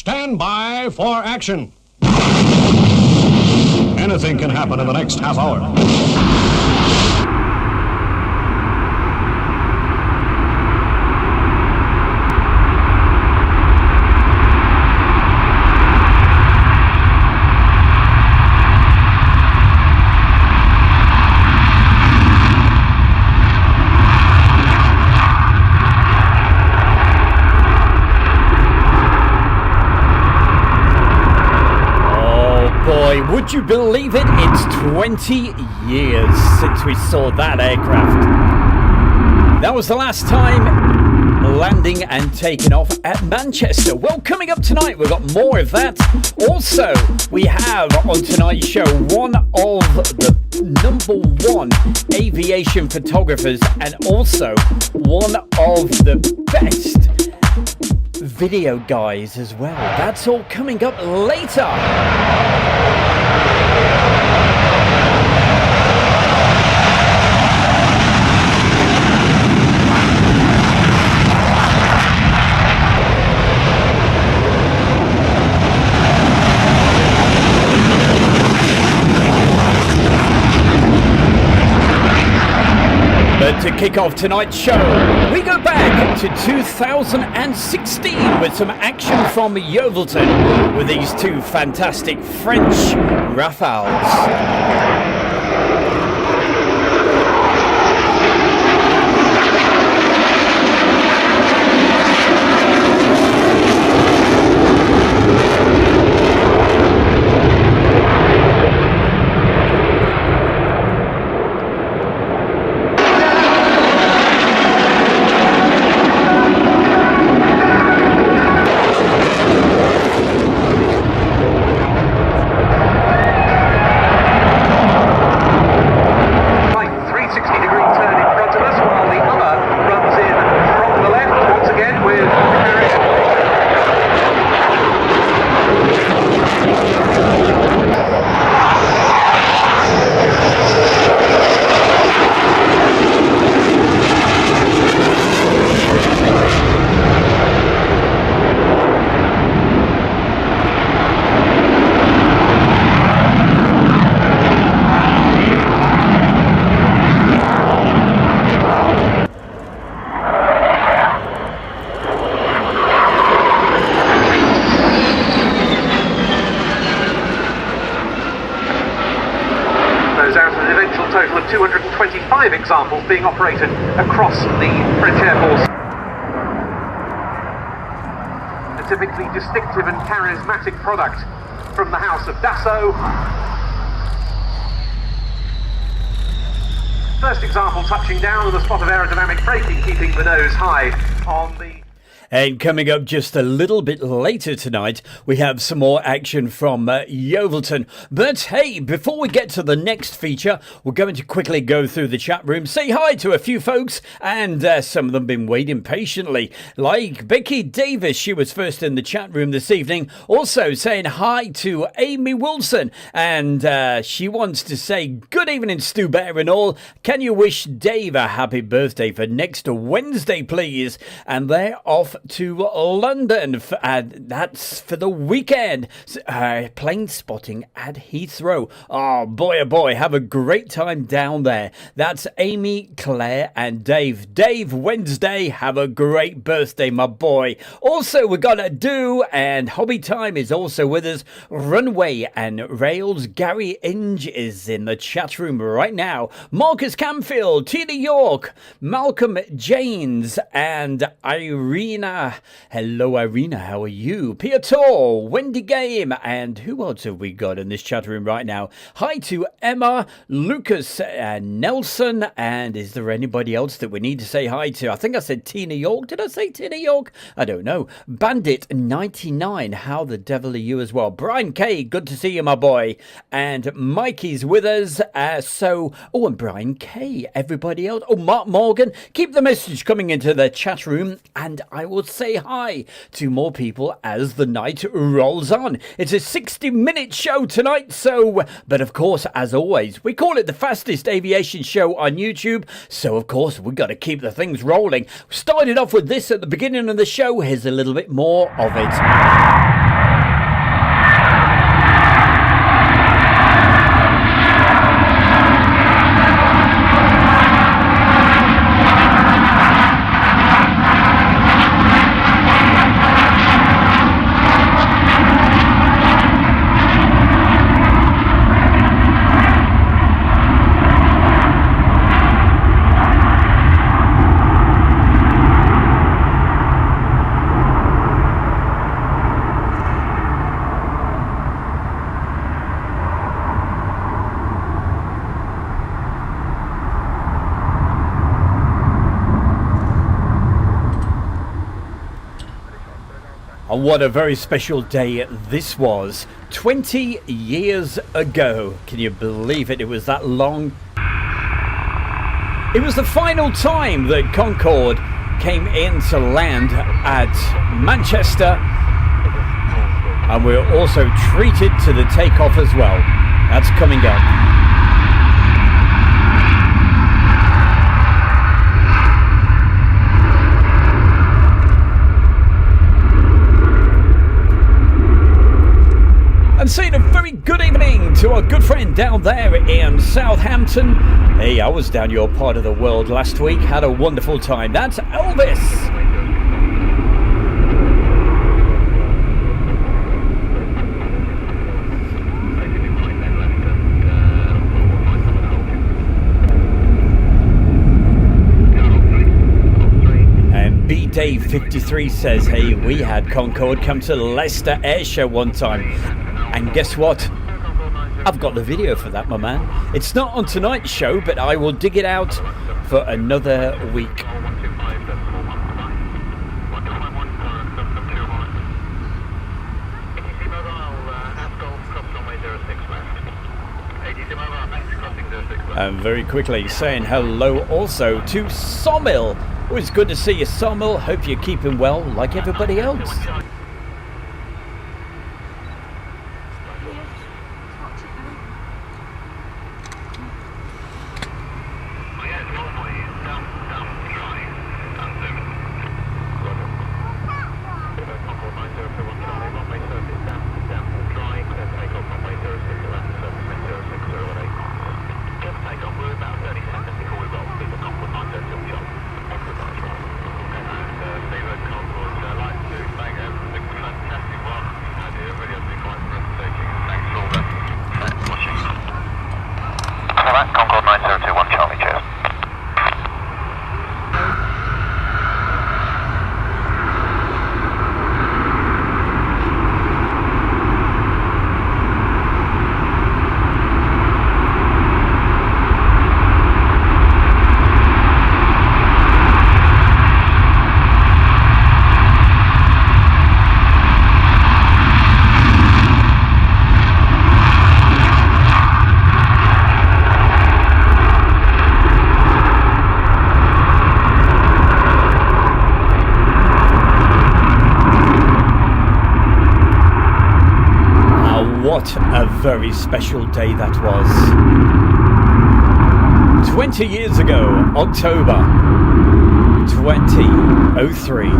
Stand by for action. Anything can happen in the next half hour. Would you believe it? It's 20 years since we saw that aircraft. That was the last time landing and taking off at Manchester. Well, coming up tonight, we've got more of that. Also, we have on tonight's show one of the #1 aviation photographers and also one of the best video guys as well. That's all coming up later. But to kick off tonight's show, we go back to 2016 with some action from Yeovilton with these two fantastic French Rafales. Examples being operated across the French Air Force. A typically distinctive and charismatic product from the House of Dassault. First example touching down with a spot of aerodynamic braking, keeping the nose high on the... And coming up just a little bit later tonight, we have some more action from Yeovilton. But hey, before we get to the next feature, we're going to quickly go through the chat room, say hi to a few folks, and some of them been waiting patiently. Like Becky Davis, she was first in the chat room this evening. Also saying hi to Amy Wilson, and she wants to say good evening, Stu Bear and all. Can you wish Dave a happy birthday for next Wednesday, please? And they're off to London, that's for the weekend. Plane spotting at Heathrow. Oh boy, have a great time down there. That's Amy, Claire and Dave. Dave, Wednesday, have a great birthday, my boy. Also, we got a do, and Hobby Time is also with us. Runway and Rails, Gary Inge is in the chat room right now. Marcus Camfield, Tina York, Malcolm Janes and Irina. Hello, Irina. How are you? Piotr, Wendy Game, and who else have we got in this chat room right now? Hi to Emma, Lucas, Nelson, and is there anybody else that we need to say hi to? I think I said Tina York. Did I say Tina York? I don't know. Bandit99, how the devil are you as well? Brian K, good to see you, my boy. And Mikey's with us. And Brian K, everybody else. Oh, Mark Morgan, keep the message coming into the chat room, and I will say hi to more people as the night rolls on. It's a 60-minute show tonight, but of course, as always, we call it the fastest aviation show on YouTube, so of course, we've got to keep the things rolling. Started off with this at the beginning of the show. Here's a little bit more of it. And what a very special day this was. 20 years ago. Can you believe it? It was that long. It was the final time that Concorde came in to land at Manchester. And we're also treated to the takeoff as well. That's coming up. And saying a very good evening to our good friend down there in Southampton. Hey, I was down your part of the world last week. Had a wonderful time. That's Elvis. Dave 53 says, hey, we had Concorde come to Leicester Air Show one time. And guess what? I've got the video for that, my man. It's not on tonight's show, but I will dig it out for another week. And very quickly saying hello also to Sawmill. Always good to see you, Sawmill. Hope you're keeping well like everybody else. Concorde 9021 Charlie, cheers. What a very special day that was. 20 years ago, October 2003.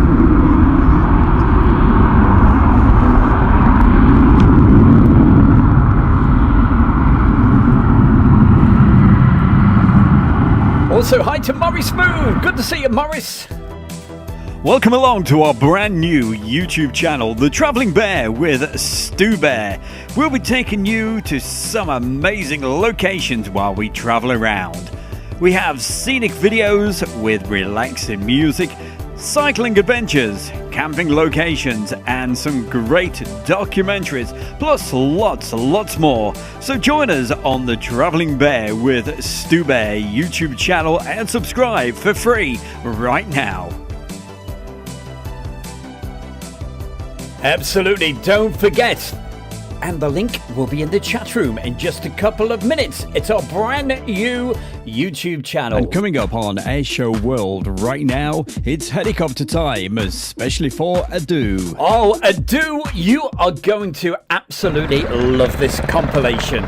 Also, hi to Morris Spoon. Good to see you, Morris. Welcome along to our brand new YouTube channel, The Travelling Bear with Stu Bear. We'll be taking you to some amazing locations while we travel around. We have scenic videos with relaxing music, cycling adventures, camping locations, and some great documentaries, plus lots more. So join us on The Travelling Bear with Stu Bear YouTube channel and subscribe for free right now. Absolutely, don't forget. And the link will be in the chat room in just a couple of minutes. It's our brand new YouTube channel. And coming up on Airshow World right now, it's helicopter time, especially for Adu. Oh, Adu, you are going to absolutely love this compilation.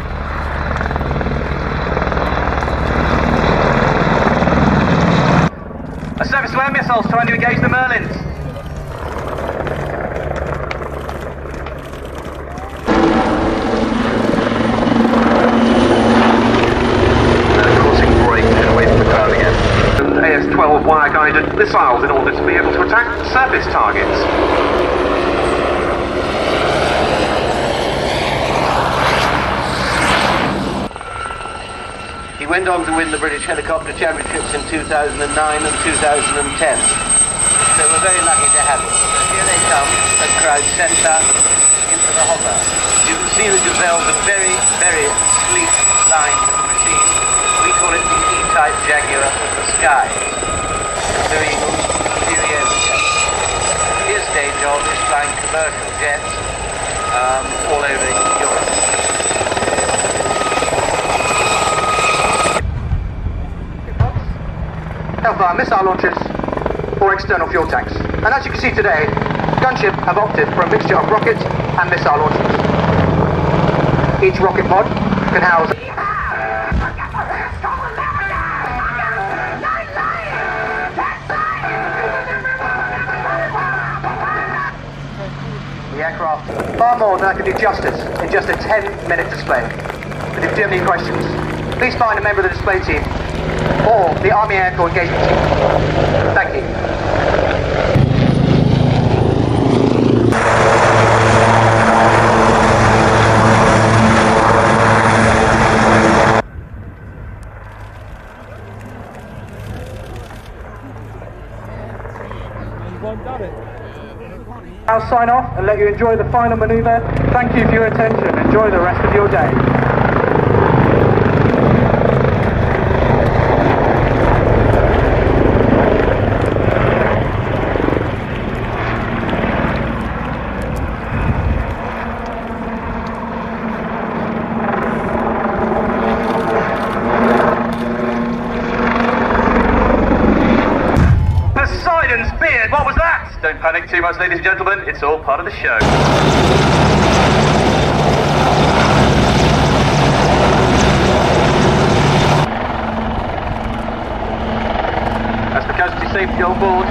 A surface to air missiles trying to engage the Merlins. AS-12 wire-guided missiles in order to be able to attack surface targets. He went on to win the British Helicopter Championships in 2009 and 2010. So we're very lucky to have him. So here they come, at crowd centre, into the hopper. You can see the Gazelle's a very, very sleek line machine. We call it the E-type Jaguar of the sky. Blue Eagles a few years ago. His day job is flying commercial jets all over Europe. Hellfire missile launchers or external fuel tanks. And as you can see today, gunship have opted for a mixture of rocket and missile launchers. Each rocket pod can house the aircraft far more than I can do justice in just a 10-minute display. But if you do have any questions, please find a member of the display team or the Army Air Corps engagement team. Thank you. I'll sign off and let you enjoy the final manoeuvre. Thank you for your attention. Enjoy the rest of your day. What was that? Don't panic too much, ladies and gentlemen. It's all part of the show. That's the casualty safety on board.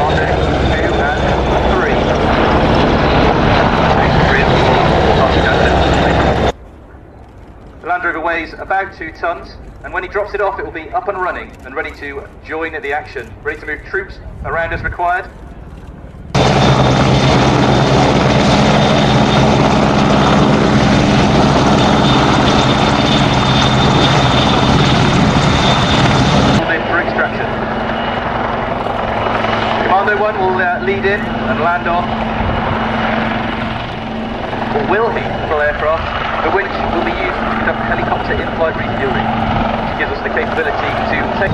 One, two, and three. The Land Rover weighs about 2 tons. And when he drops it off, it will be up and running and ready to join the action. Ready to move troops around as required. For extraction. Commando 1 will lead in and land off. Or will he? Full aircraft. The winch will be used to conduct helicopter in-flight refueling. Gives us the capability to take...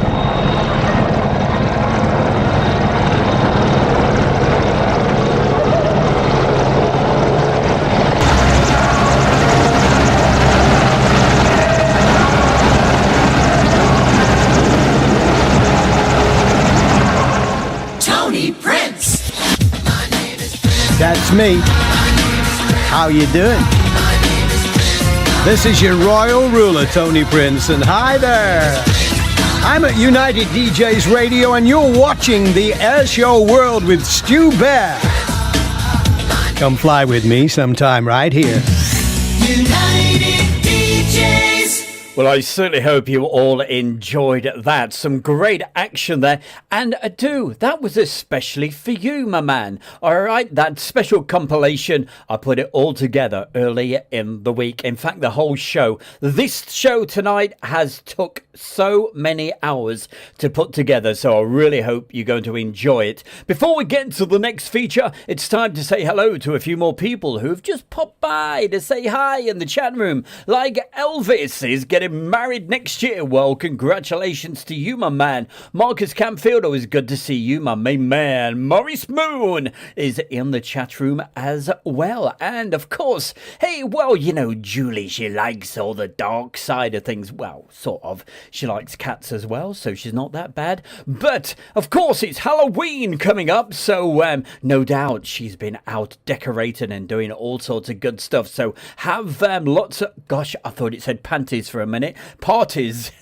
Tony Prince. That's me. How you doing? This is your royal ruler, Tony Prince, and hi there. I'm at United DJs Radio, and you're watching the Air Show World with Stu Bear. Come fly with me sometime right here. United DJs. Well, I certainly hope you all enjoyed that. Some great action there. And that was especially for you, my man. All right, that special compilation, I put it all together earlier in the week. In fact, the whole show. This show tonight has took so many hours to put together, so I really hope you're going to enjoy it. Before we get to the next feature, it's time to say hello to a few more people who've just popped by to say hi in the chat room. Like Elvis is getting married next year. Well, congratulations to you, my man. Marcus Campfield, always good to see you, my main man. Maurice Moon is in the chat room as well. And of course, hey, well, you know, Julie, she likes all the dark side of things. Well, sort of. She likes cats as well, so she's not that bad. But of course, it's Halloween coming up, so no doubt she's been out decorating and doing all sorts of good stuff. So have lots of, gosh, I thought it said panties for a minute, parties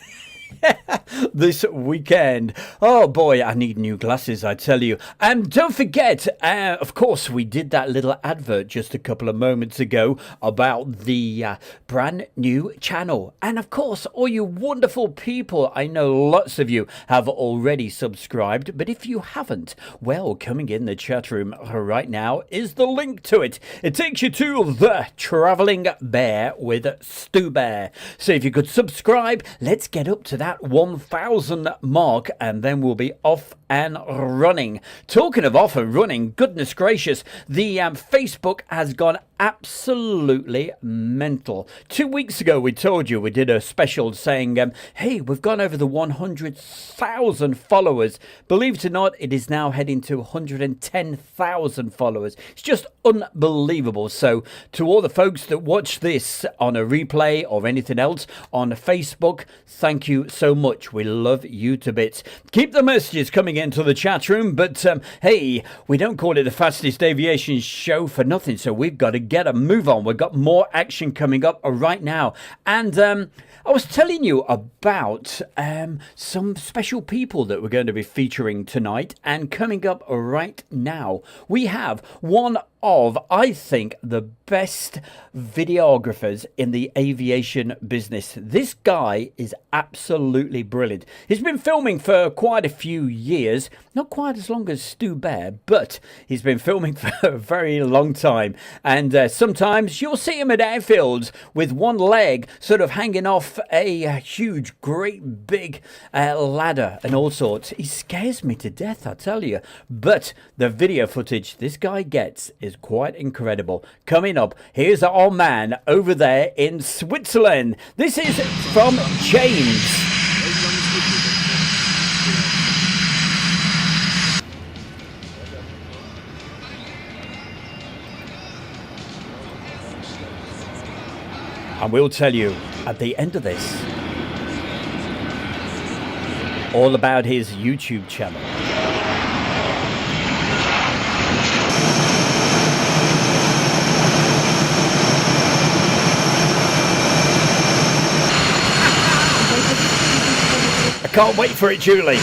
this weekend. Oh boy, I need new glasses, I tell you. And don't forget, of course, we did that little advert just a couple of moments ago about the brand new channel. And of course, all you wonderful people, I know lots of you have already subscribed, but if you haven't, well, coming in the chat room right now is the link to it. It takes you to the Travelling Bear with Stu Bear. So if you could subscribe, let's get up to that 1,000 mark, and then we'll be off and running. Talking of off and running, goodness gracious, the Facebook has gone absolutely mental. 2 weeks ago, we told you we did a special saying, hey, we've gone over the 100,000 followers. Believe it or not, it is now heading to 110,000 followers. It's just unbelievable. So to all the folks that watch this on a replay or anything else on Facebook, thank you so much. We love you to bits. Keep the messages coming into the chat room, but hey, we don't call it the fastest aviation show for nothing, so we've got to get a move on. We've got more action coming up right now. And I was telling you about some special people that we're going to be featuring tonight, and coming up right now, we have one of, I think, the best videographers in the aviation business. This guy is absolutely brilliant. He's been filming for quite a few years, not quite as long as Stu Bear, but he's been filming for a very long time. And sometimes you'll see him at airfields with one leg sort of hanging off a huge, great big ladder and all sorts. He scares me to death, I tell you. But the video footage this guy gets is quite incredible. Coming up, here's our man over there in Switzerland. This is from James. And we'll tell you at the end of this all about his YouTube channel. I can't wait for it, Julie.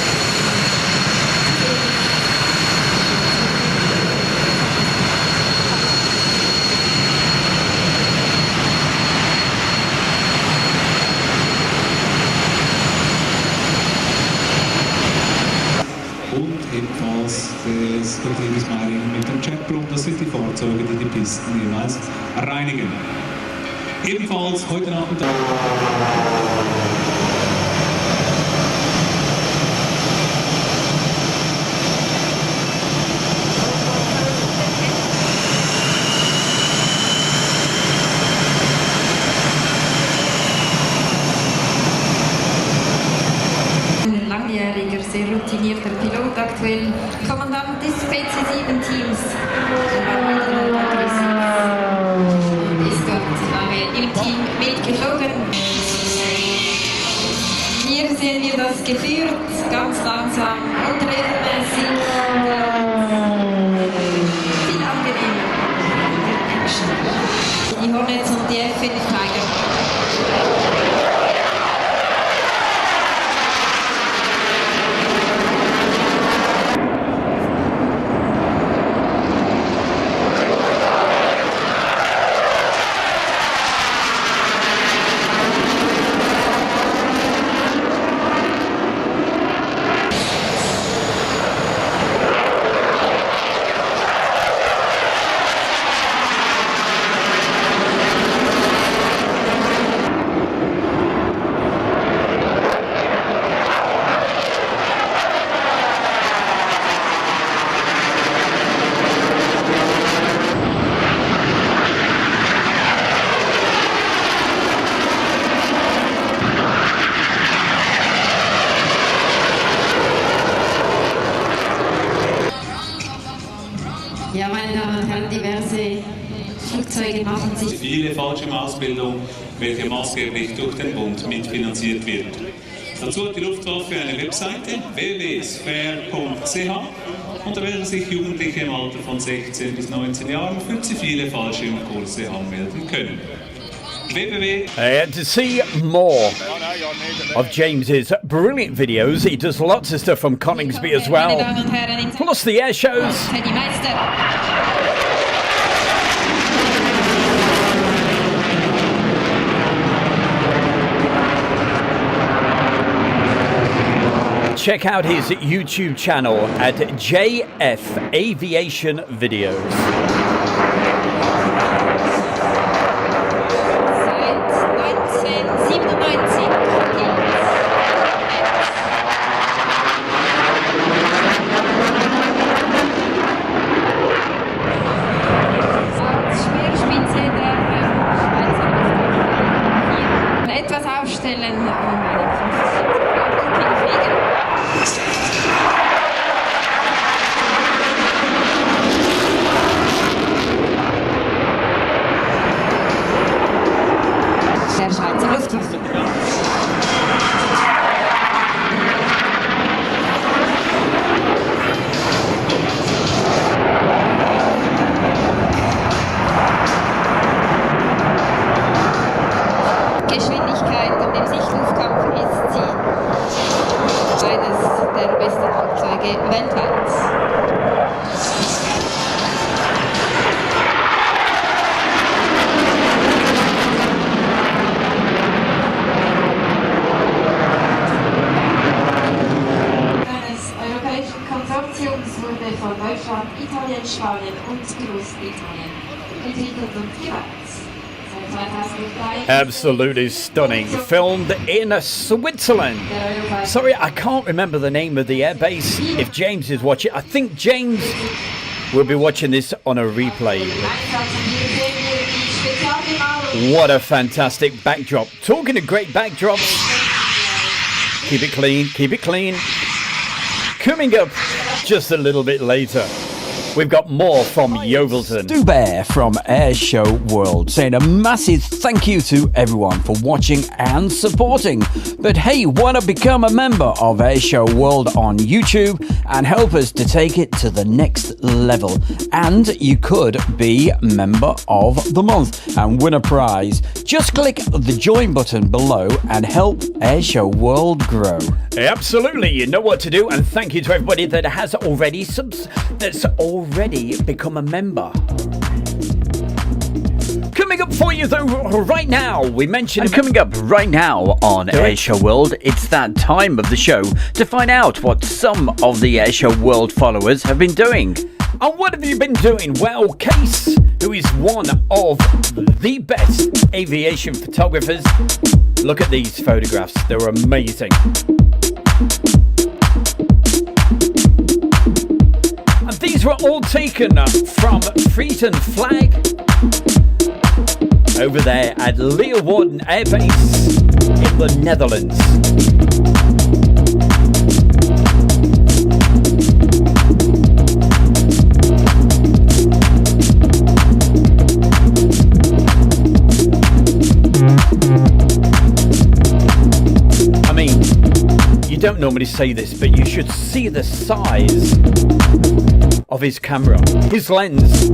Und ebenfalls des Betriebes Meiringen mit dem Checkblock, das sind die Fahrzeuge, die die Pisten jeweils reinigen. Ebenfalls heute Nachmittag. Langjähriger, sehr routinierter Pilot, aktuell Kommandant des PC-7-Teams. Ist dort lange im Team mitgeflogen. Hier sehen wir das geführt, ganz langsam, unregelmäßig. Viel angenehmer. Die Hornets und die F-15. Ja, meine Damen und Herren, diverse Flugzeuge machen sich. Viele Fallschirmausbildung, welche maßgeblich durch den Bund mitfinanziert wird. Dazu hat die Luftwaffe eine Webseite www.sphere.ch, unter welcher sich Jugendliche im Alter von 16 bis 19 Jahren für zivile Fallschirmkurse anmelden können. And to see more of James's brilliant videos, he does lots of stuff from Coningsby as well, plus the air shows. Check out his YouTube channel at JF Aviation Videos. Geschwindigkeit und im Sichtluftkampf ist sie eines der besten Flugzeuge weltweit. Eines europäischen Konsortiums wurde von Deutschland, Italien, Spanien und Großbritannien entwickelt und gebaut. Absolutely stunning. Filmed in Switzerland. Sorry, I can't remember the name of the airbase. If James is watching, I think James will be watching this on a replay. What a fantastic backdrop. Talking of great backdrops, keep it clean, keep it clean. Coming up just a little bit later, we've got more from Yeovilton. Stu Bear from Airshow World saying a massive thank you to everyone for watching and supporting. But hey, why not become a member of Airshow World on YouTube and help us to take it to the next level? And you could be Member of the Month and win a prize. Just click the join button below and help Airshow World grow. Absolutely, you know what to do, and thank you to everybody that has already become a member. Coming up for you though right now, we mentioned... And coming up right now on Airshow World, it's that time of the show to find out what some of the Airshow World followers have been doing. And what have you been doing? Well, Case, who is one of the best aviation photographers, look at these photographs, they're amazing. And these were all taken from Friesen Flag over there at Leeuwarden Air Base in the Netherlands. I mean, you don't normally say this, but you should see the size of his camera, his lens.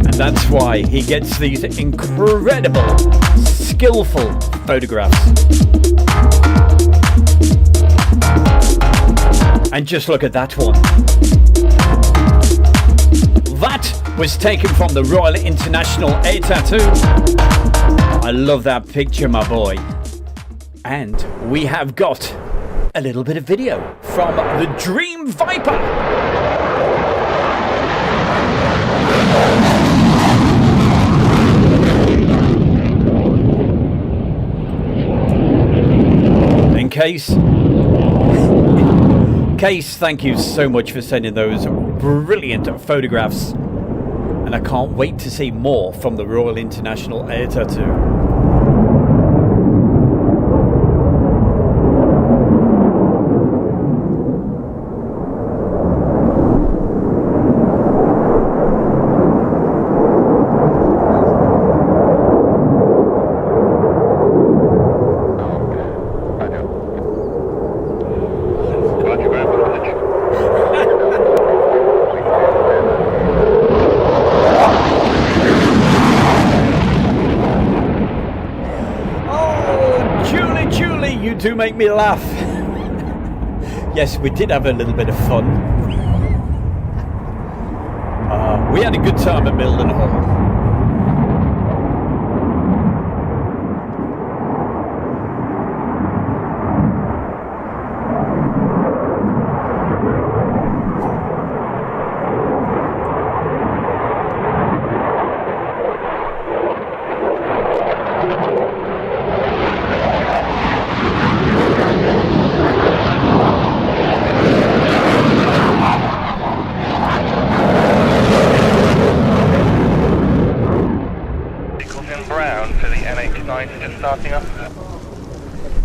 And that's why he gets these incredible, skillful photographs. And just look at that one. That was taken from the Royal International Air Tattoo. I love that picture, my boy. And we have got a little bit of video from the Dream Viper. In Case, thank you so much for sending those brilliant photographs. And I can't wait to see more from the Royal International Air Tattoo. Do make me laugh. Yes, we did have a little bit of fun. We had a good time at Milden Hall.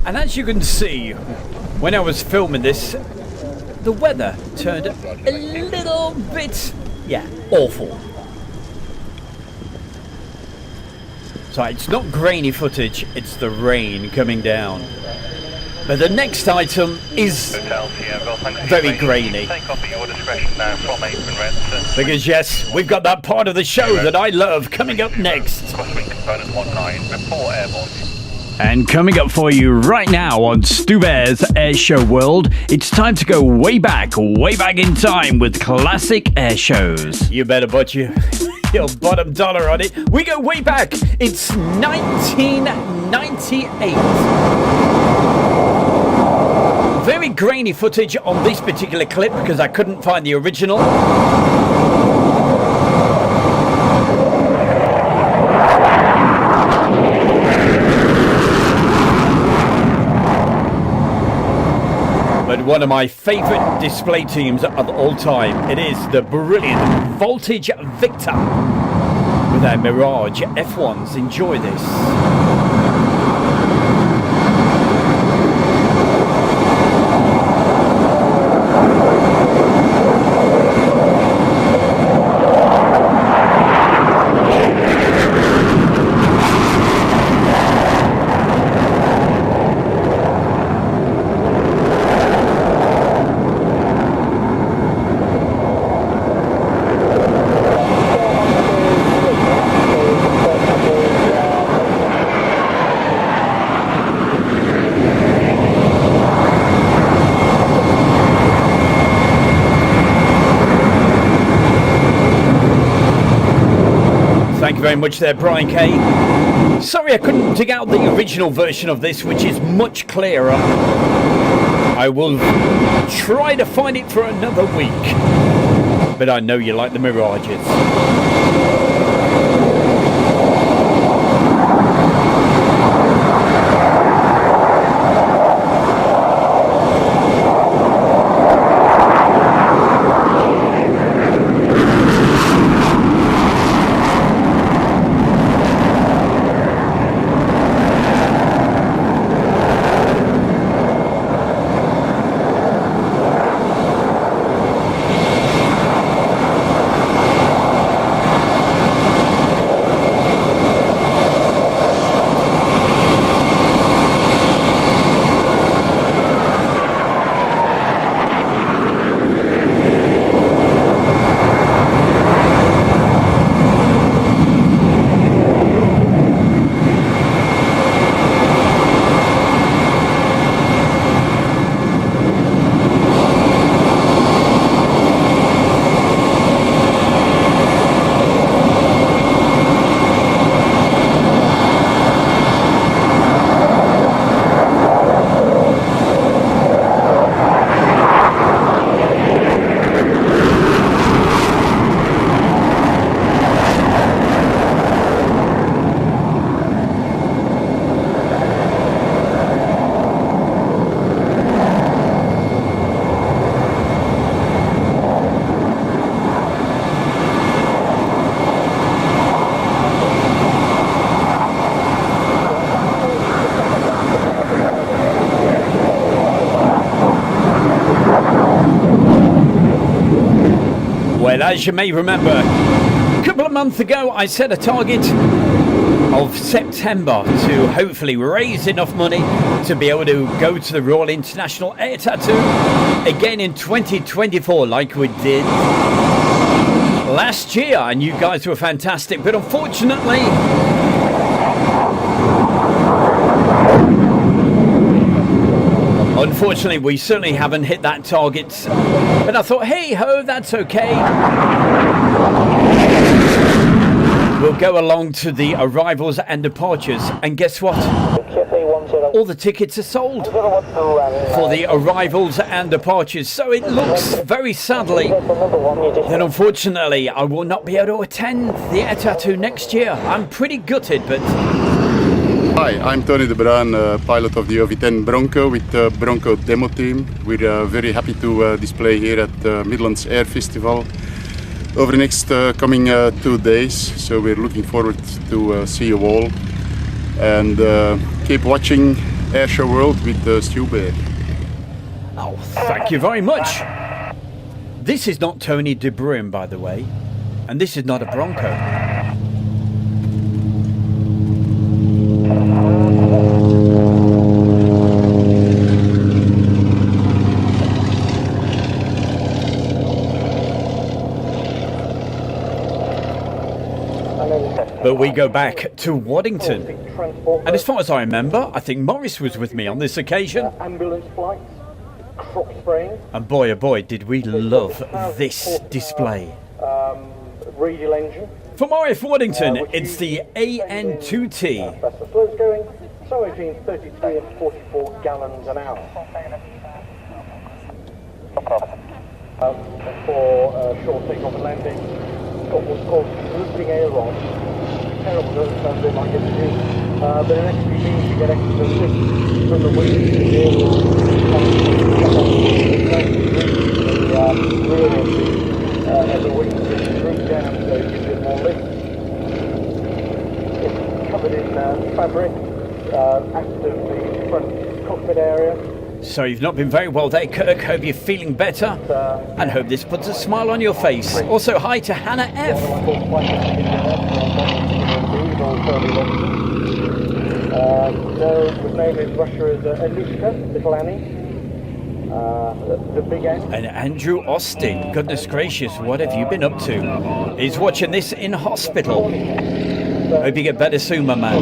And as you can see, when I was filming this, the weather turned a little bit, awful. outside. It's not grainy footage, it's the rain coming down. But the next item is very grainy. Because yes, we've got that part of the show that I love coming up next. And coming up for you right now on Stu Bear's Airshow World, it's time to go way back in time with classic airshows. You better put your bottom dollar on it. We go way back. It's 1998. Very grainy footage on this particular clip because I couldn't find the original. But one of my favourite display teams of all time, it is the brilliant Voltage Victor with their Mirage F1s. Enjoy this. Thank you very much there, Brian K. Sorry I couldn't dig out the original version of this, which is much clearer. I will try to find it for another week. But I know you like the Mirages. Well, as you may remember, a couple of months ago I set a target of September to hopefully raise enough money to be able to go to the Royal International Air Tattoo again in 2024 like we did last year, and you guys were fantastic, but unfortunately we certainly haven't hit that target. But I thought, hey ho, that's okay. We'll go along to the arrivals and departures, and guess what? All the tickets are sold for the arrivals and departures. So it looks very sadly that unfortunately I will not be able to attend the Air Tattoo next year. I'm pretty gutted, but... Hi, I'm Tony de Bruin, pilot of the OV-10 Bronco with the Bronco demo team. We're very happy to display here at the Midlands Air Festival over the next coming 2 days. So we're looking forward to see you all, and keep watching Airshow World with Stu Bear. Oh, thank you very much. This is not Tony de Bruin, by the way, and this is not a Bronco. But we go back to Waddington. And as far as I remember, I think Morris was with me on this occasion. Ambulance flights, crop spraying. And boy, oh boy, did we love this display. Radial engine. For RF Waddington, it's the AN2T. That's the flows going, somewhere between 33 and 44 gallons an hour. For short takeoff and landing, got what's called looping aileron. Terrible, doesn't sound a bit like it to do. But it actually means you get extra lift from the wings to the aileron. The rear of the wings is drooped down, so it gives it more lift. It's covered in fabric after the front cockpit area. So you've not been very well there, Kirk. Hope you're feeling better. And hope this puts a smile on your face. Also, hi to Hannah F. No, the name is Russia is Anushka, little Annie. The big N. And Andrew Austin. Goodness gracious, what have you been up to? He's watching this in hospital. Hope you get better soon, my man.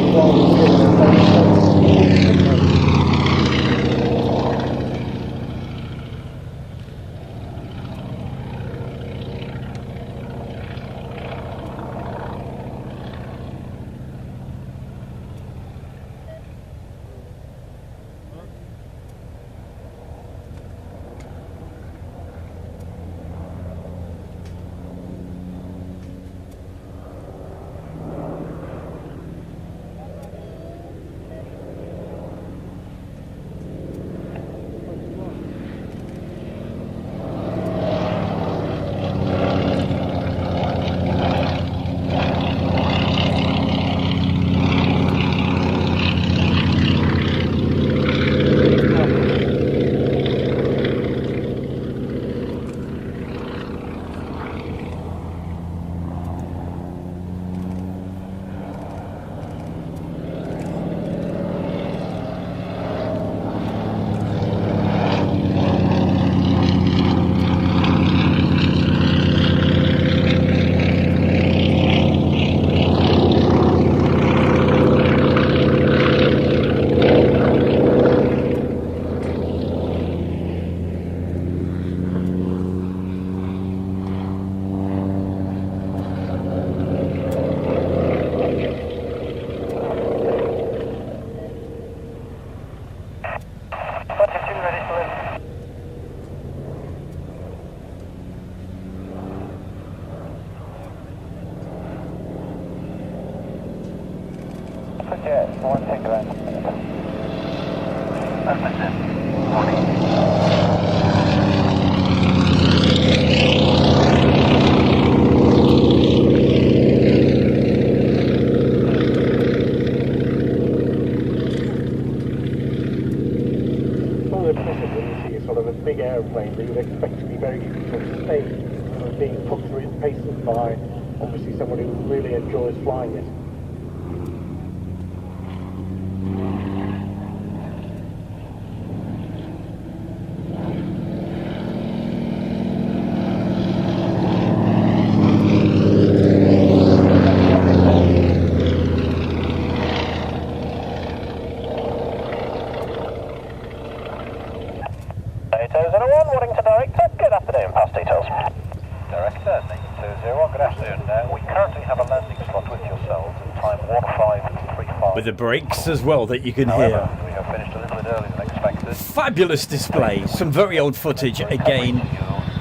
With the brakes as well that you can hear. We have finished a little bit earlier than expected. Fabulous display. Some very old footage again.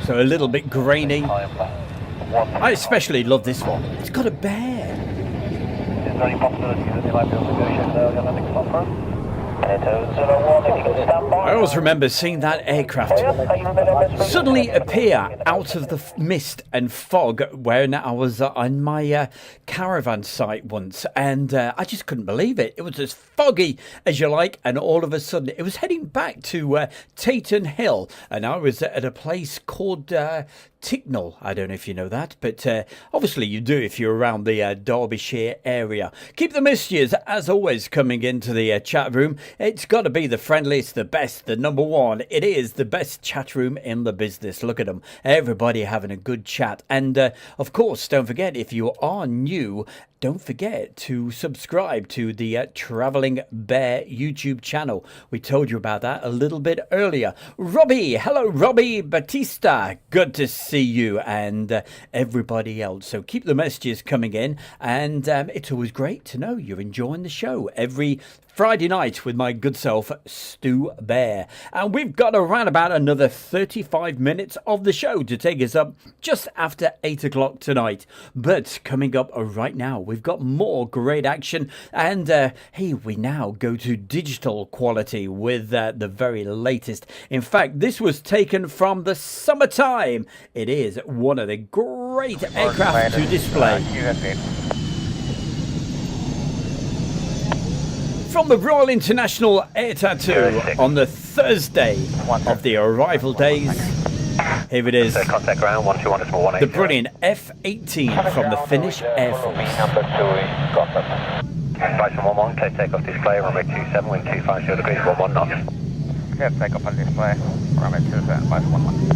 So a little bit grainy. I especially love this one. It's got a bear. Is there any possibility that they might be able to negotiate an earlier landing slot for us? I always remember seeing that aircraft suddenly appear out of the mist and fog when I was on my caravan site once, and I just couldn't believe it. It was as foggy as you like, and all of a sudden it was heading back to Taton Hill, and I was at a place called Ticknell. I don't know if you know that, but obviously you do if you're around the Derbyshire area. Keep the messages, as always, coming into the chat room. It's got to be the friendliest, the best, the number one. It is the best chat room in the business. Look at them. Everybody having a good chat. And, of course, don't forget, if you are new, don't forget to subscribe to the Travelling Bear YouTube channel. We told you about that a little bit earlier. Robbie, hello Robbie Batista, good to see you, and everybody else. So keep the messages coming in, and it's always great to know you're enjoying the show every Friday night with my good self, Stu Bear. And we've got around about another 35 minutes of the show to take us up just after 8 o'clock tonight. But coming up right now, we've got more great action. And hey, we now go to digital quality with the very latest. In fact, this was taken from the summertime. It is one of the great aircraft to display. From the Royal International Air Tattoo on the Thursday of the arrival days, here it is, the brilliant F-18 from the Finnish Air Force. Flight 111, clear takeoff display, runway 27, wind 250 degrees, 11 knots. Clear takeoff on display, runway 27, flight 111.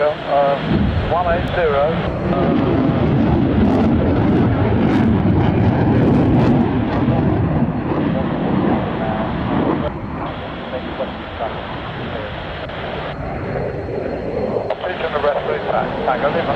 Echo, 180. Pitching the rest of the Tango Lima.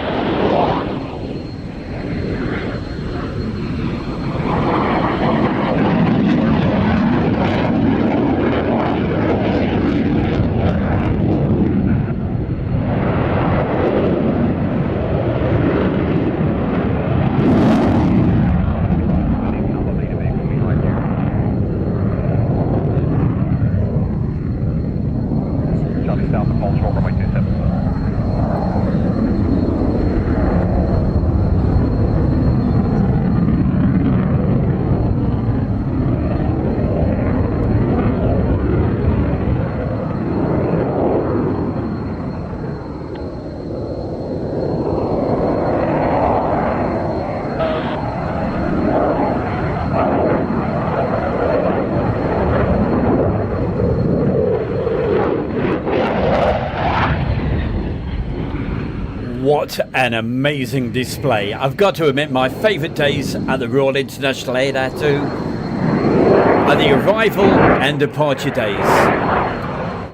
What an amazing display. I've got to admit, my favourite days at the Royal International Air Tattoo are the arrival and departure days.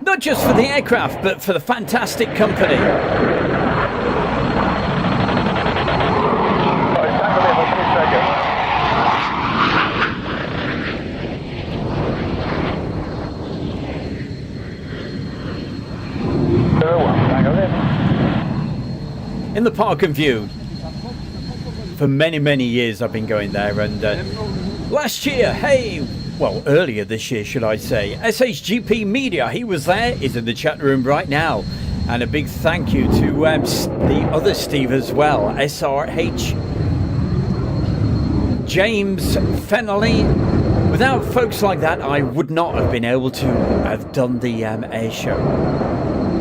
Not just for the aircraft, but for the fantastic company. In the Park and View. For many, many years I've been going there, and last year, earlier this year should I say, SHGP Media, he was there, he's in the chat room right now. And a big thank you to the other Steve as well, SRH, James Fennelly. Without folks like that, I would not have been able to have done the air show.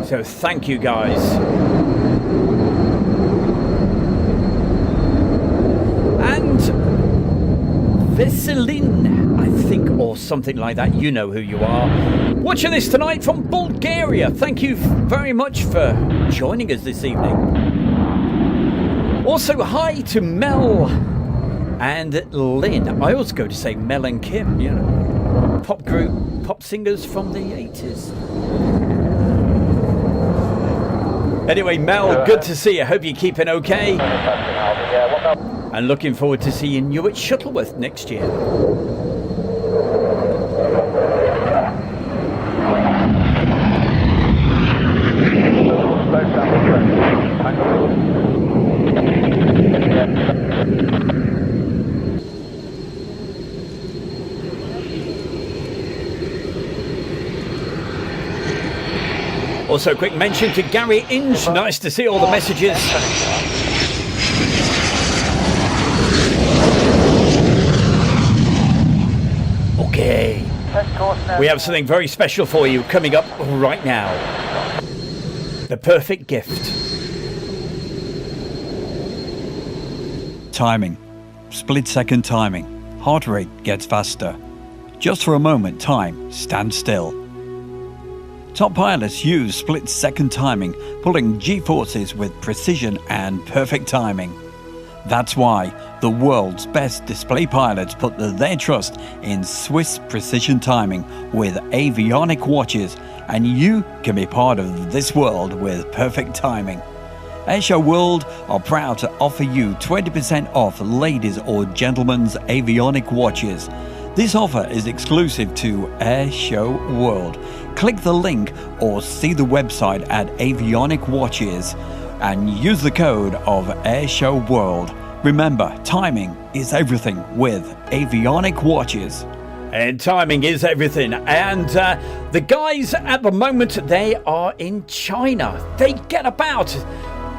So thank you guys. Veselin, I think, or something like that. You know who you are. Watching this tonight from Bulgaria. Thank you very much for joining us this evening. Also, hi to Mel and Lynn. I always go to say Mel and Kim, you know. Pop group, pop singers from the 80s. Anyway, Mel, good to see you. Hope you're keeping okay. And looking forward to seeing you at Shuttleworth next year. Also, a quick mention to Gary Inge. Nice to see all the messages. Okay, we have something very special for you coming up right now. The perfect gift. Timing. Split-second timing. Heart rate gets faster. Just for a moment, time stands still. Top pilots use split-second timing, pulling G-forces with precision and perfect timing. That's why the world's best display pilots put their trust in Swiss precision timing with Avionic watches, and you can be part of this world with perfect timing. Airshow World are proud to offer you 20% off ladies' or gentlemen's Avionic watches. This offer is exclusive to Airshow World. Click the link or see the website at Avionic Watches and use the code of Airshow World. Remember, timing is everything with Avionic watches. And timing is everything. And the guys at the moment, they are in China. They get about.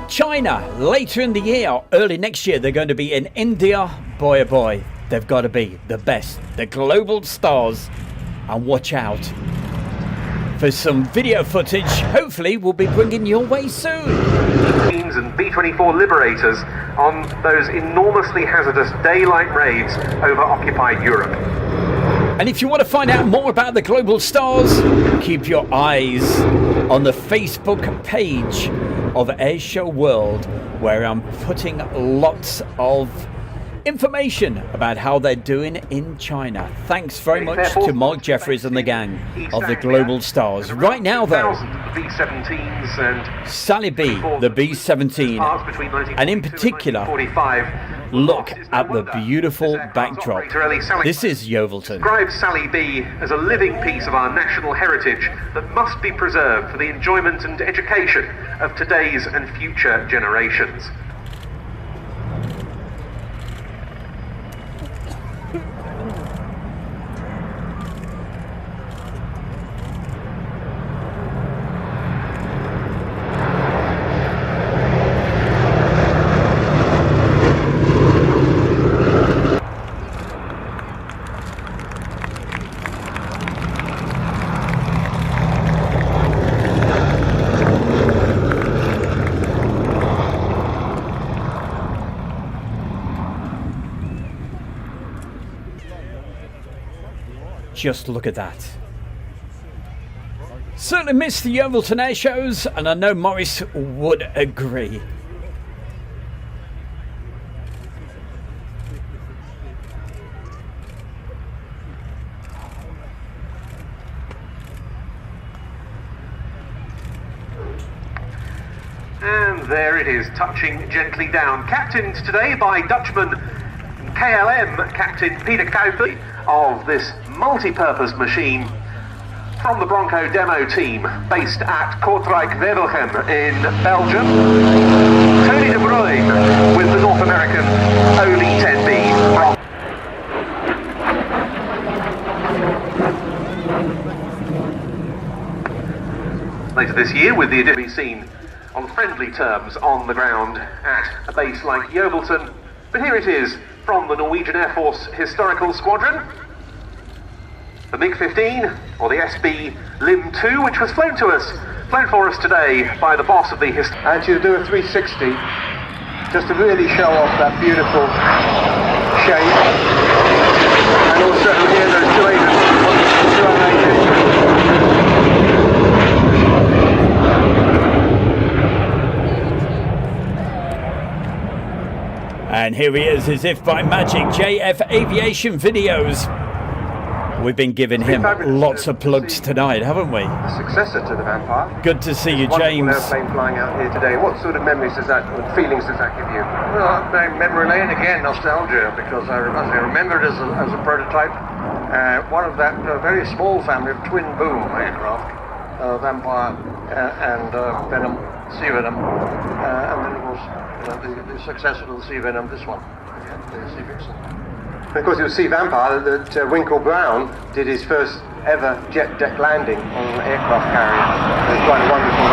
China, later in the year, early next year, they're going to be in India. Boy, oh boy, they've got to be the best, the global stars. And watch out for some video footage. Hopefully, we'll be bringing your way soon. Teams and B-24 Liberators on those enormously hazardous daylight raids over occupied Europe. And if you want to find out more about the global stars, keep your eyes on the Facebook page of Airshow World, where I'm putting lots of information about how they're doing in China. Thanks very much to Mark Jeffries and the gang of the Global Stars. Right now, though, B-17s and Sally B, the B-17, and in particular, look at the beautiful backdrop. This is Yeovilton. Describes Sally B as a living piece of our national heritage that must be preserved for the enjoyment and education of today's and future generations. Just look at that. Certainly missed the Yeovilton air shows, and I know Morris would agree. And there it is, touching gently down. Captained today by Dutchman KLM Captain Peter Kuipers of this multi-purpose machine from the Bronco demo team based at Kortrijk-Wevelgem in Belgium. Tony de Bruyne with the North American OD-10B. Later this year, with the addition to be seen on friendly terms on the ground at a base like Yeovilton. But here it is from the Norwegian Air Force Historical Squadron. The MiG-15, or the SB Lim 2, which was flown for us today by the boss of the And she'll do a 360, just to really show off that beautiful shape. And also here there's two And here he is, as if by magic, JF Aviation Videos. We've been giving him lots of plugs tonight, haven't we? Successor to the Vampire. Good to see you, James. Wonderful airplane flying out here today. What sort of memories does that, what feelings does that give you? Well, memory lane again, nostalgia, because I remember it as a prototype. One of that very small family of twin boom aircraft, Vampire and Venom, Sea Venom, and then of course the successor to the Sea Venom, this one, the Sea Vixen. Of course, you'll see Vampire that Winkle Brown did his first ever jet deck landing on an aircraft carrier. It was quite a wonderful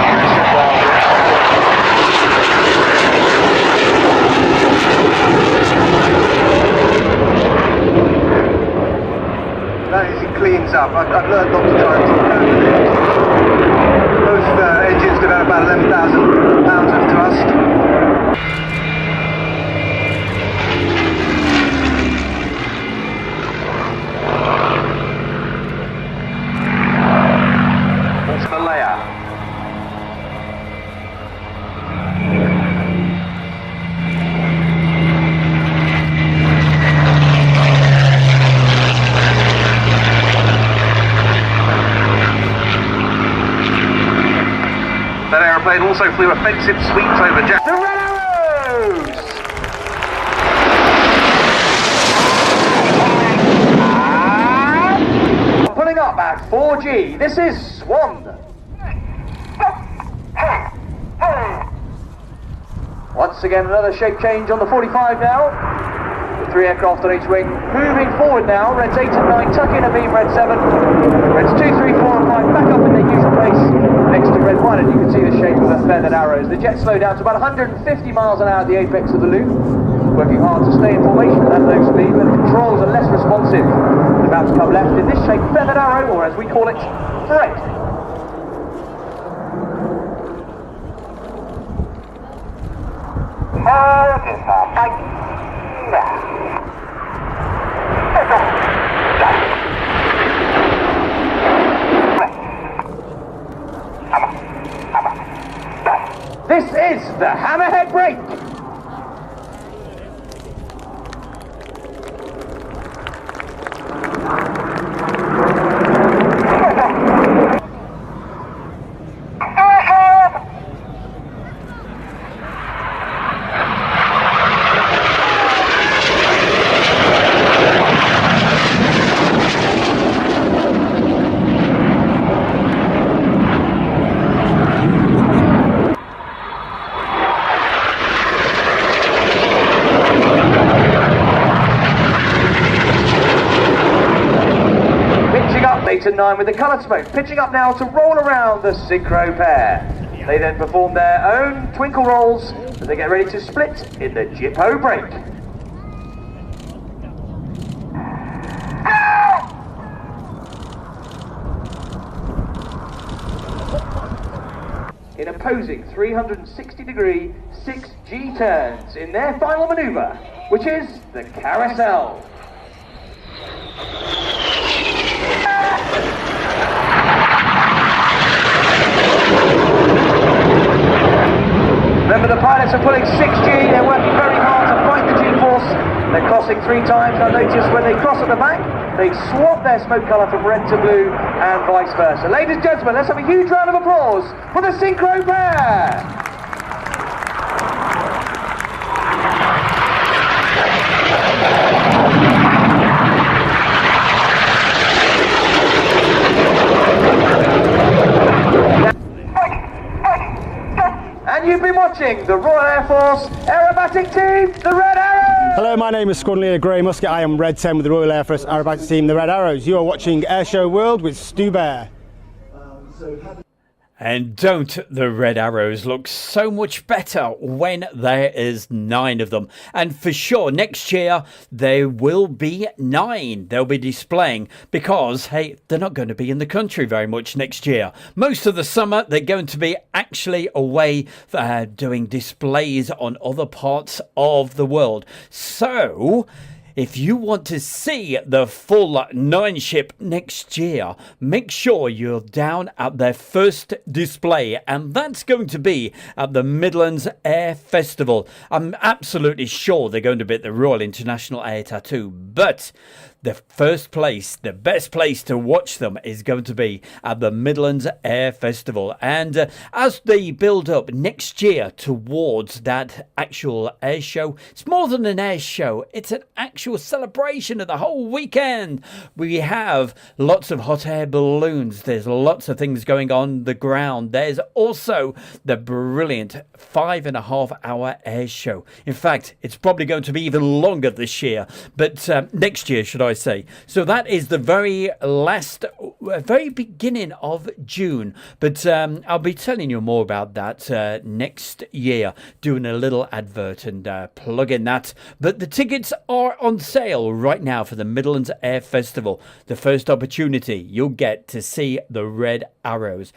That is, it cleans up. I've learned not to try and talk about it. Both engines develop about 11,000 pounds of thrust. That aeroplane also flew offensive sweeps over Japan. The Red Arrows! Pulling up at 4G, this is Swan. Once again, another shape change on the 45 now. With 3 aircraft on each wing. Moving forward now, Reds 8 and 9 tuck in a beam, Red 7. Reds 2, 3, 4 and 5 back up in their usual place next to Red 1, and you can see the shape of the feathered arrows. The jet slowed down to about 150 miles an hour at the apex of the loop, working hard to stay in formation at low speed, but the controls are less responsive. It's about to come left in this shape, feathered arrow, or as we call it, Fred. This is the hammerhead brake. To 9 with the coloured smoke, pitching up now to roll around the synchro pair. They then perform their own twinkle rolls as they get ready to split in the Jippo break. In opposing 360-degree 6G turns in their final manoeuvre, which is the carousel. Remember, the pilots are pulling 6G, they're working very hard to fight the G-force. They're crossing 3 times. I noticed when they cross at the back, they swap their smoke colour from red to blue and vice versa. Ladies and gentlemen, let's have a huge round of applause for the synchro pair. And you've been watching the Royal Air Force Aerobatic Team, the Red Arrows! Hello, my name is Squadron Leader Graham Muscat. I am Red 10 with the Royal Air Force Aerobatic Team, the Red Arrows. You are watching Airshow World with Stu Bear. And don't the Red Arrows look so much better when there is 9 of them? And for sure, next year, there will be 9 they'll be displaying because, hey, they're not going to be in the country very much next year. Most of the summer, they're going to be actually away doing displays on other parts of the world. So if you want to see the full 9 ship next year, make sure you're down at their first display, and that's going to be at the Midlands Air Festival. I'm absolutely sure they're going to be at the Royal International Air Tattoo, but the first place, the best place to watch them is going to be at the Midlands Air Festival. And as they build up next year towards that actual air show, it's more than an air show, it's an actual celebration of the whole weekend. We have lots of hot air balloons, there's lots of things going on the ground. There's also the brilliant 5.5 hour air show. In fact, it's probably going to be even longer this year, but next year, should I say. So that is the very beginning of June. But I'll be telling you more about that next year, doing a little advert and plugging that. But the tickets are on sale right now for the Midlands Air Festival. The first opportunity you'll get to see the Red Arrows.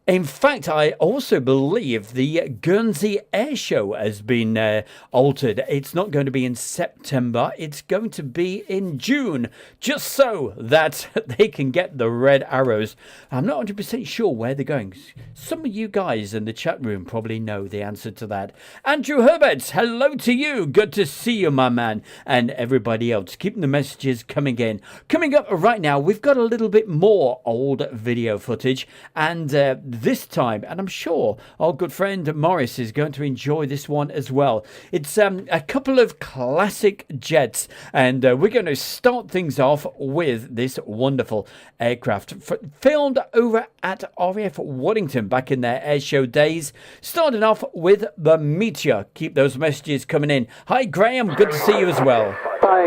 In fact, I also believe the Guernsey Air Show has been altered. It's not going to be in September. It's going to be in June, just so that they can get the Red Arrows. I'm not 100% sure where they're going. Some of you guys in the chat room probably know the answer to that. Andrew Herbert, hello to you. Good to see you, my man, and everybody else. Keeping the messages coming in. Coming up right now, we've got a little bit more old video footage, and this time, and I'm sure our good friend Morris is going to enjoy this one as well. It's a couple of classic jets, and we're going to start things off with this wonderful aircraft filmed over at RAF Waddington back in their airshow days. Starting off with the Meteor. Keep those messages coming in. Hi Graham, good to see you as well. Hi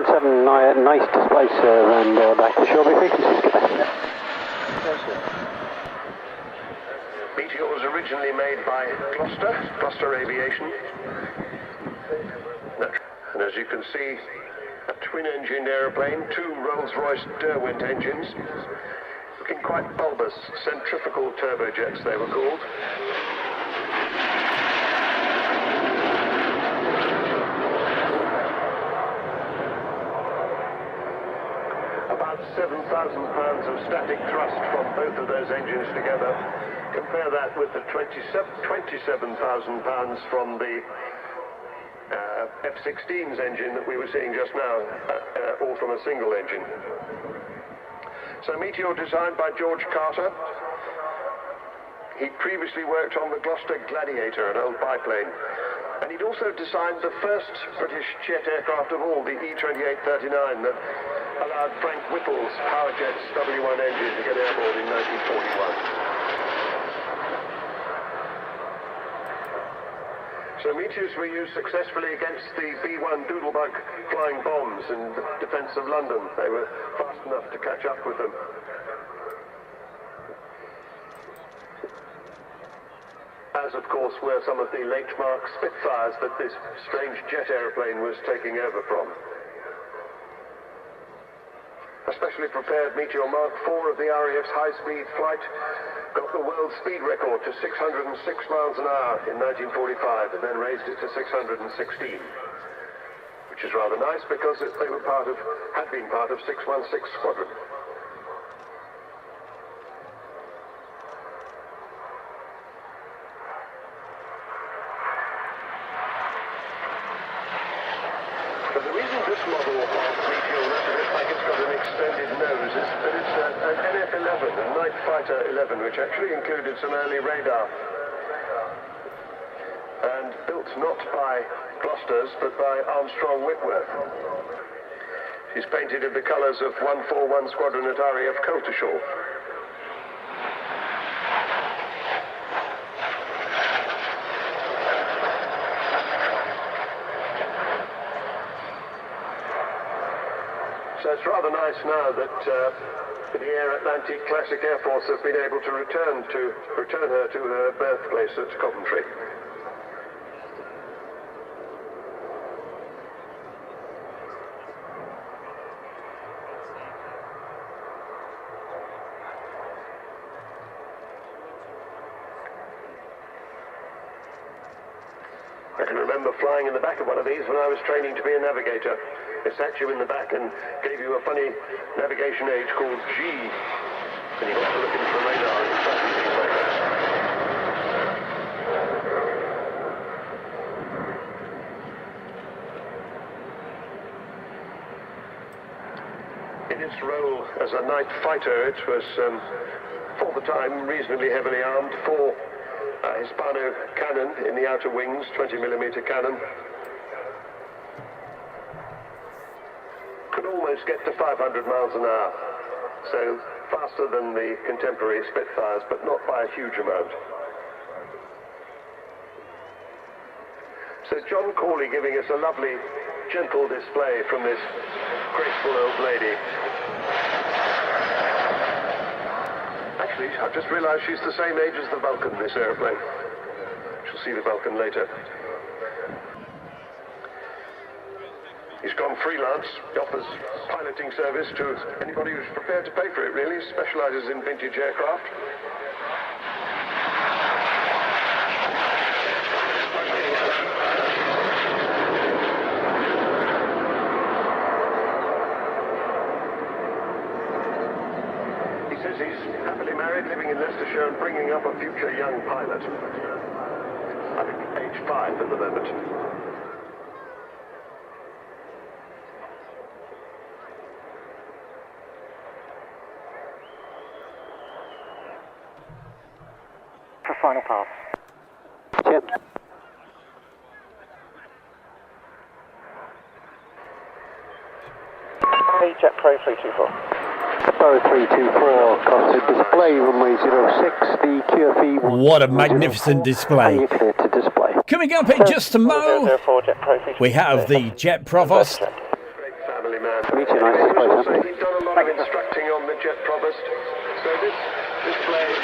17, nice display sir, and back to shore frequencies. Meteor was originally made by Gloster Aviation. And as you can see, a twin-engined aeroplane, 2 Rolls-Royce Derwent engines, looking quite bulbous, centrifugal turbojets they were called. About 7,000 pounds of static thrust from both of those engines together. Compare that with the 27,000 pounds from the F-16's engine that we were seeing just now, all from a single engine. So Meteor designed by George Carter. He previously worked on the Gloster Gladiator, an old biplane. And he'd also designed the first British jet aircraft of all, the E-2839, that allowed Frank Whittle's Powerjet's W1 engine to get airborne in 1941. So Meteors were used successfully against the B-1 Doodlebug flying bombs in the defence of London. They were fast enough to catch up with them. As, of course, were some of the late Mark Spitfires that this strange jet aeroplane was taking over from. A specially prepared Meteor Mark IV of the RAF's high-speed flight got the world speed record to 606 miles an hour in 1945 and then raised it to 616, which is rather nice because they were had been part of 616 Squadron. But the reason this model of Meteor looks like it's got an extended nose is that it's an NF-11, a Night Fighter 11, which actually included some early radar. And built not by Glosters, but by Armstrong Whitworth. She's painted in the colours of 141 Squadron at RAF Coltishall. So it's rather nice now that the Air Atlantic Classic Air Force have been able to return her to her birthplace at Coventry. I can remember flying in the back of one of these when I was training to be a navigator. They sat you in the back and gave you a funny navigation aid called G, and you got to look into the radar and stuff things like that. In its role as a night fighter, it was, for the time, reasonably heavily armed. 4 Hispano cannon in the outer wings, 20mm cannon. Could almost get to 500 miles an hour, so faster than the contemporary Spitfires, but not by a huge amount. So John Corley giving us a lovely, gentle display from this graceful old lady. Actually, I've just realised she's the same age as the Vulcan, this aeroplane. She'll see the Vulcan later. He's gone freelance. He offers piloting service to anybody who's prepared to pay for it, really. He specialises in vintage aircraft. He says he's happily married, living in Leicestershire and bringing up a future young pilot. I think age 5 at the moment. Final pass. Chip. Jet Pro 324. Pro 324, costed display runway 06, the QFE. What a magnificent display. You're clear to display. Coming up in just a mo, we have the Jet Provost. Great family man. Meet you, nice display. He's done a lot of instructing on the Jet Provost. So this display is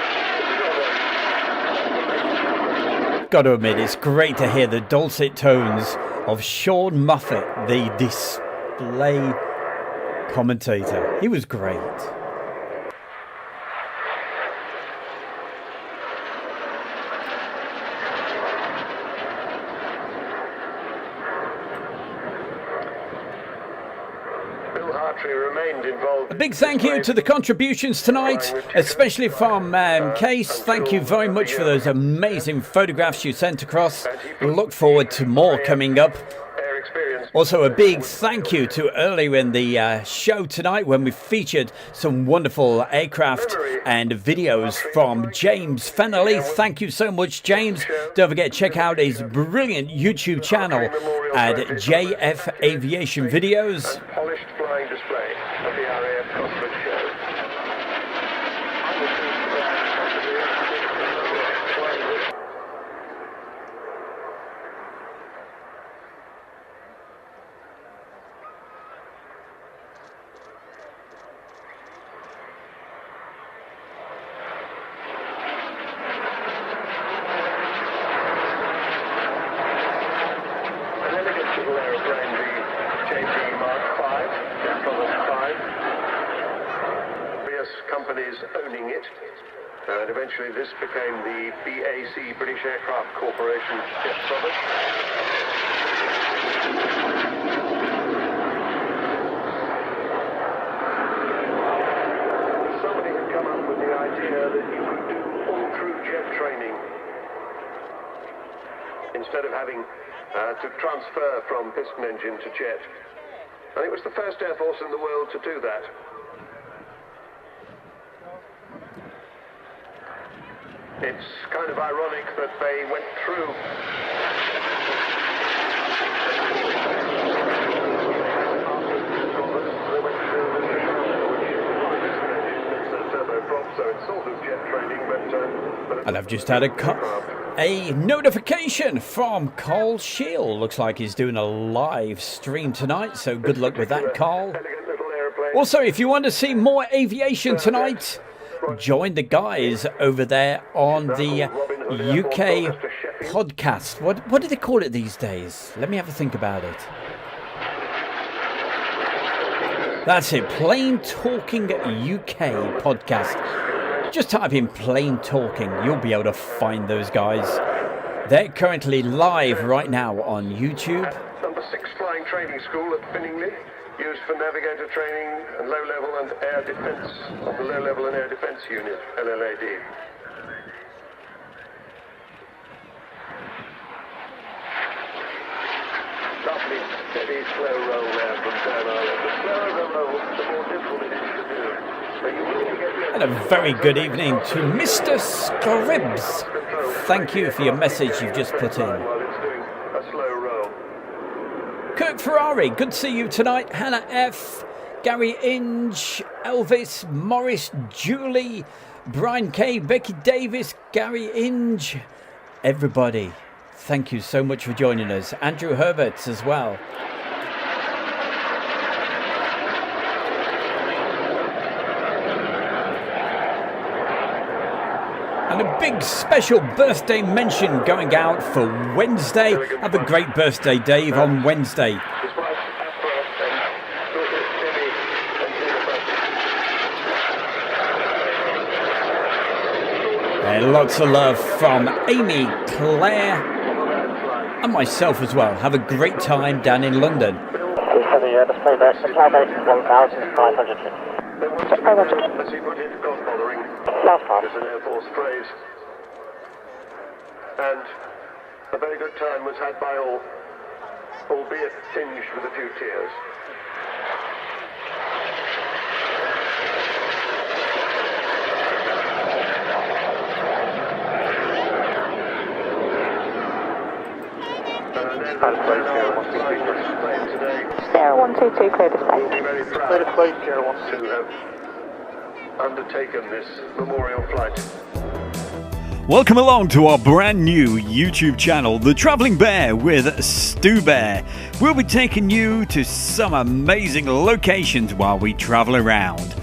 Got to admit, it's great to hear the dulcet tones of Sean Moffat, the display commentator. He was great. battery remained involved. A big thank you to the contributions tonight, especially from Case. Thank you very much for those amazing photographs you sent across. We'll look forward to more coming up. Also, a big thank you to earlier in the show tonight when we featured some wonderful aircraft and videos from James Fennelly. Thank you so much, James. Don't forget to check out his brilliant YouTube channel at JF Aviation Videos. Polished flying display of the RIAT Cosmic Show. Owning it, and eventually this became the BAC, British Aircraft Corporation jet Provost. Somebody had come up with the idea that you could do all-through jet training instead of having to transfer from piston engine to jet, and it was the first Air Force in the world to do that. It's kind of ironic that they went through and I've just had a notification from Carl Shield. Looks like he's doing a live stream tonight, so good luck with that, Carl. Also, if you want to see more aviation tonight, join the guys over there on the UK podcast. What do they call it these days? Let me have a think about it. That's it, Plain Talking UK podcast. Just type in Plain Talking, you'll be able to find those guys. They're currently live right now on YouTube. Number 6 Flying Training School at Finningley, used for navigator training and low-level and air defence of the Low-Level and Air Defence Unit, LLAD. Lovely, steady, slow roll there from down island. The slower the roll, the more difficult it is to do. So you really get And a very good evening to Mr. Scribs. Thank you for your message you've just put in. while it's doing a slow roll. Kirk Ferrari, good to see you tonight. Hannah F, Gary Inge, Elvis, Morris, Julie, Brian K, Becky Davis, Gary Inge, everybody. Thank you so much for joining us. Andrew Herbert as well. And a big special birthday mention going out for Wednesday. Have a great birthday, Dave, on Wednesday. And lots of love from Amy, Claire, and myself as well. Have a great time down in London. Display there, supply base 1,550. As he put it, God bothering. Is an Air Force phrase. And a very good time was had by all, albeit tinged with a few tears. Sierra 122, clear display. We'll be very proud to have undertaken this memorial flight. Welcome along to our brand new YouTube channel, The Travelling Bear with Stu Bear. We'll be taking you to some amazing locations while we travel around.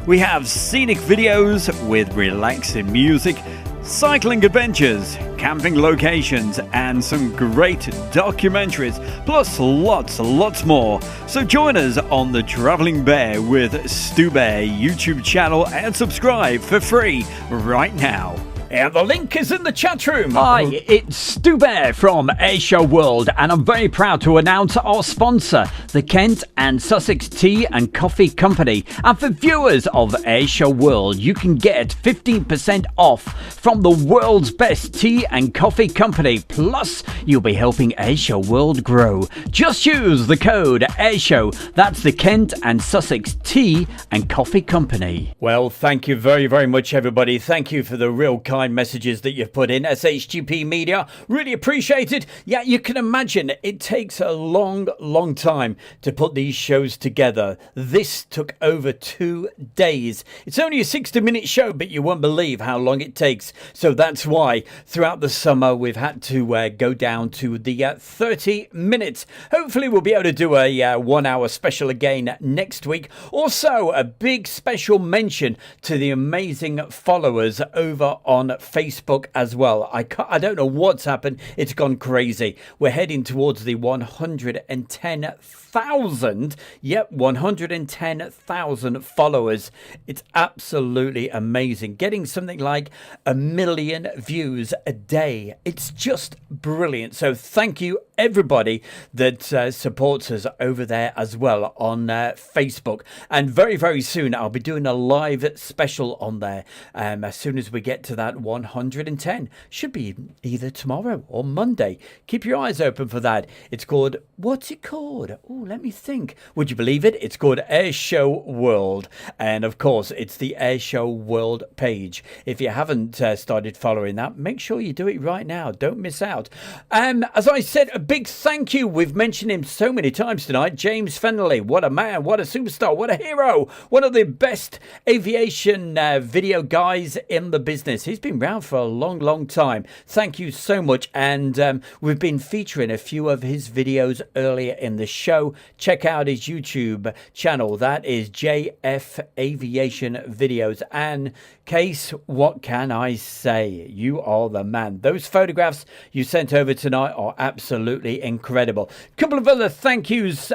We have scenic videos with relaxing music, cycling adventures, camping locations, and some great documentaries, plus lots more. So join us on the Travelling Bear with Stu Bear YouTube channel and subscribe for free right now. And the link is in the chat room. Hi, it's Stu Bear from Airshow World, and I'm very proud to announce our sponsor, the Kent and Sussex Tea and Coffee Company. And for viewers of Airshow World, you can get 15% off from the world's best tea and coffee company. Plus, you'll be helping Airshow World grow. Just use the code Airshow. That's the Kent and Sussex Tea and Coffee Company. Well, thank you very, very much, everybody. Thank you for the real kind messages that you've put in. SHGP Media, really appreciate it. Yeah, you can imagine it takes a long time to put these shows together. This took over 2 days. It's only a 60-minute show, but you won't believe how long it takes. So that's why throughout the summer we've had to go down to the 30 minutes. Hopefully we'll be able to do a 1 hour special again next week. Also, a big special mention to the amazing followers over on Facebook as well. I don't know what's happened. It's gone crazy. We're heading towards the 110,000. Yep, 110,000 followers. It's absolutely amazing. Getting something like 1 million views a day. It's just brilliant. So thank you everybody that supports us over there as well on Facebook. And very, very soon I'll be doing a live special on there as soon as we get to that 110. Should be either tomorrow or Monday. Keep your eyes open for that. It's called, what's it called? Oh, let me think. Would you believe it? It's called Airshow World. And of course, it's the Airshow World page. If you haven't started following that, make sure you do it right now. Don't miss out. As I said, a big thank you. We've mentioned him so many times tonight. James Fennelly. What a man. What a superstar. What a hero. One of the best aviation video guys in the business. He's been around for a long time. Thank you so much. And we've been featuring a few of his videos earlier in the show. Check out his YouTube channel. That is JF Aviation Videos. And Case, what can I say? You are the man. Those photographs you sent over tonight are absolutely incredible. A couple of other thank yous.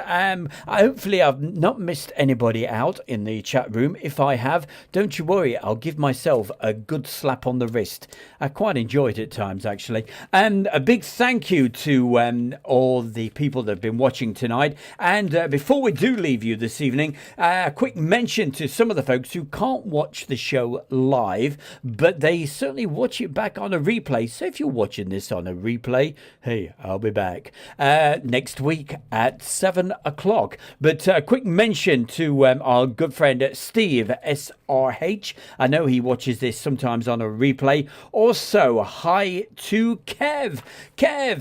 Hopefully I've not missed anybody out in the chat room. If I have, don't you worry. I'll give myself a good slap on the wrist. I quite enjoyed it at times, actually. And a big thank you to all the people that have been watching tonight. And before we do leave you this evening, a quick mention to some of the folks who can't watch the show live, but they certainly watch it back on a replay. So if you're watching this on a replay, hey, I'll be back next week at 7 o'clock. But a quick mention to our good friend Steve SRH. I know he watches this sometimes on a replay. Also, hi to Kev,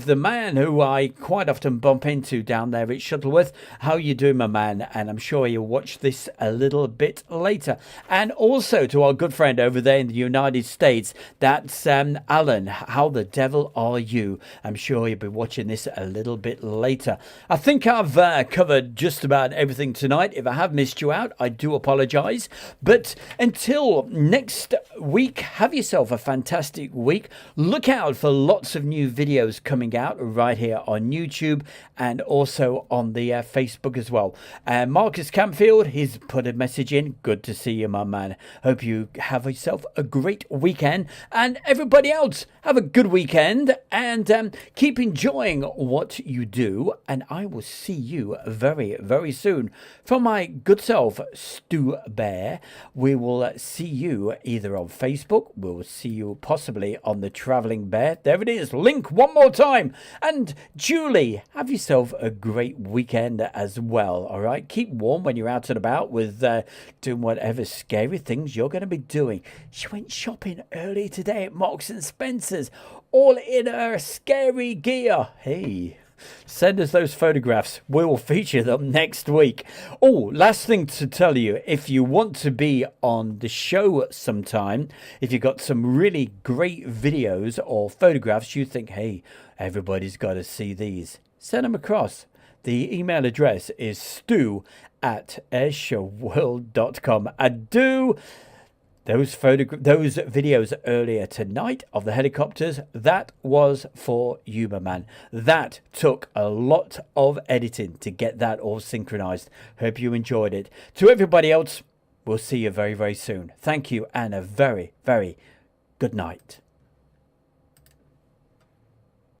the man who I quite often bump into down there at Shuttleworth. How you doing, my man? And I'm sure you'll watch this a little bit later. And also to our good friend over there in the United States, that's Alan. How the devil are you? I'm sure you'll be watching this a little bit later. I think I've covered just about everything tonight. If I have missed you out, I do apologize. But until next week, have yourself a fantastic week. Look out for lots of new videos coming out right here on YouTube and also on the Facebook as well. Marcus Campfield, he's put a message in. Good to see you, my man. Hope you have yourself a great weekend, and everybody else have a good weekend, and keep enjoying what you do, and I will see you very, very soon. From my good self, Stu Bear, we will see you either on Facebook, we'll see you possibly on the Travelling Bear. There it is, link one more time. And Julie, have yourself a great weekend as well. All right, keep warm when you're out and about with doing whatever scary things you're going to be doing. She went shopping early today at Marks and Spencer's, all in her scary gear. Hey, send us those photographs. We will feature them next week. Oh, last thing to tell you, if you want to be on the show sometime, if you've got some really great videos or photographs you think, hey, everybody's got to see these, send them across. The email address is stu@airshowworld.com. I do those videos earlier tonight of the helicopters. That was for you, my man. That took a lot of editing to get that all synchronized. Hope you enjoyed it. To everybody else, we'll see you very, very soon. Thank you, and a very, very good night.